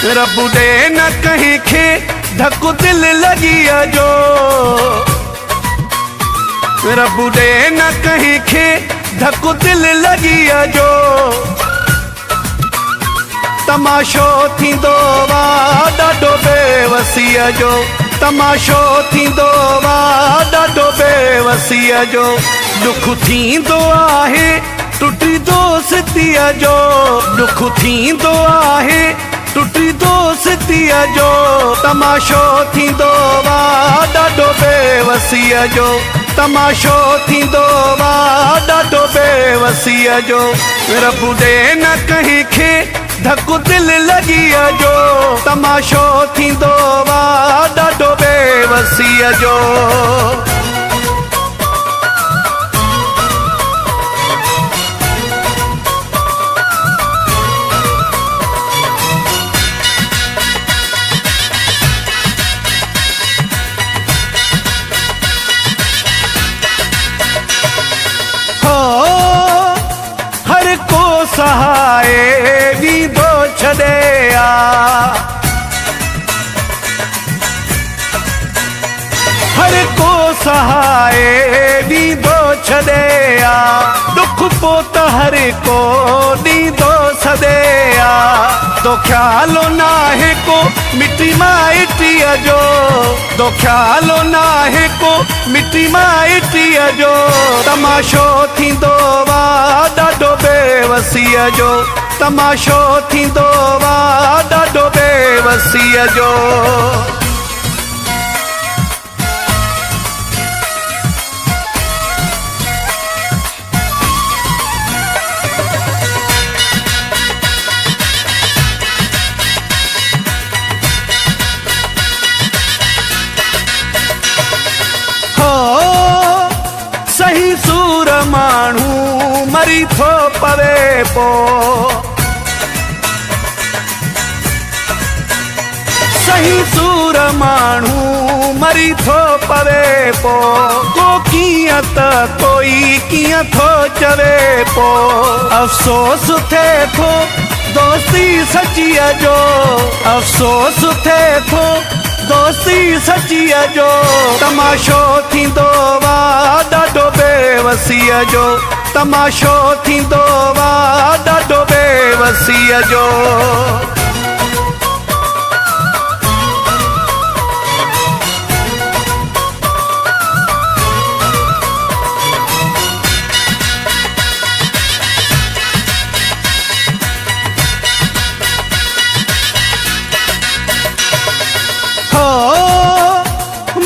रब दे न कहीं खे धक दिल लगी जो, रब दे न कहीं खे धक दिल लगी जो। तमाशो थींदो वा ॾाढो बेवसीअ जो, तमाशो थींदो वा ॾाढो बेवसीअ जो। दुख थींदो आहे टुटी दोस्तीअ जो, दुख थींदो आहे टुटी दोस्तीअ जो। तमाशो थींदो वा ॾाढो बेवसीअ जो, तमाशो थींदो वा ॾाढो बेवसीअ जो। रब दे न कहीं खे धक दिल लगी जो, तमाशो थींदो वा ॾाढो बेवसीअ जो। हर को सहाय वींदो छॾे आ, हर को सहाय वींदो छॾे आ। दुख पो त हर को ॾींदो सॾे आ। तो ख्यालो नाहे को मिटी माइटीअ जो, तो ख्यालो नाहे को मिटी माइटीअ जो। तमाशो थींदो वा ॾाढो बेवसीअ जो, तमाशो थींदो वा ॾाढो बेवसीअ जो। सही सूर माण्हू मरी थो पवे पो, सही सूर माण्हू मरी थो पवे पो। को कीअं त कोई कीअं थो चवे पो। अफ़सोस थिए थो दोस्ती सचीअ जो, अफ़सोस थिए थो दोस्ती सचीअ जो। तमाशो थींदो वा ॾाढो बेवसीअ जो, तमाशो थींदो वा ॾाढो बेवसीअ जो।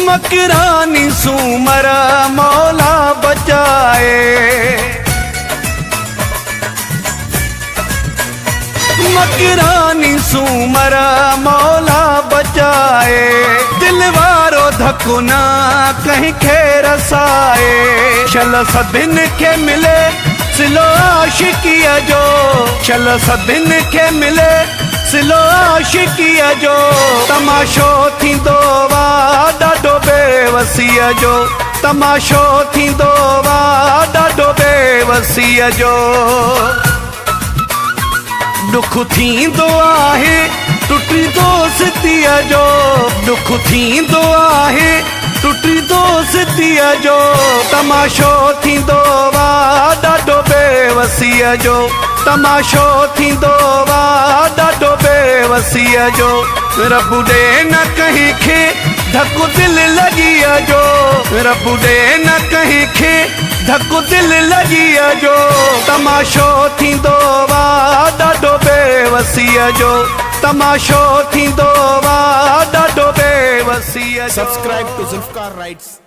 मकरानी सूमर मौला बचाए, मकरानी सूमर मौला बचाए। दिल वारो धकु न कहीं खे रसाए। चल सभिनि खे मिले सिलो आशिकीअ जो, चल सभिनि खे मिले सिलो आशिकीअ जो। तमाशो थींदो वा ॾाढो बेवसीअ जो, तमाशो थींदो वा ॾाढो बेवसीअ जो। दुख थींदो आहे टुटी दोस्तीअ जो, दुख थींदो आहे टुटी दोस्तीअ जो। तमाशो थींदो वा ॾाढो बेवसीअ जो, तमाशो थींदो वा ॾाढो बेवसीअ जो। रब दे न कहीं खे धक दिल लगी जो, रब दे न कहीं खे धक दिल लगी जो। तमाशो थींदो वा ॾाढो बेवसीअ जो, तमाशो थींदो वा ॾाढो बेवसीअ जो। Subscribe to Zulfikar Writes.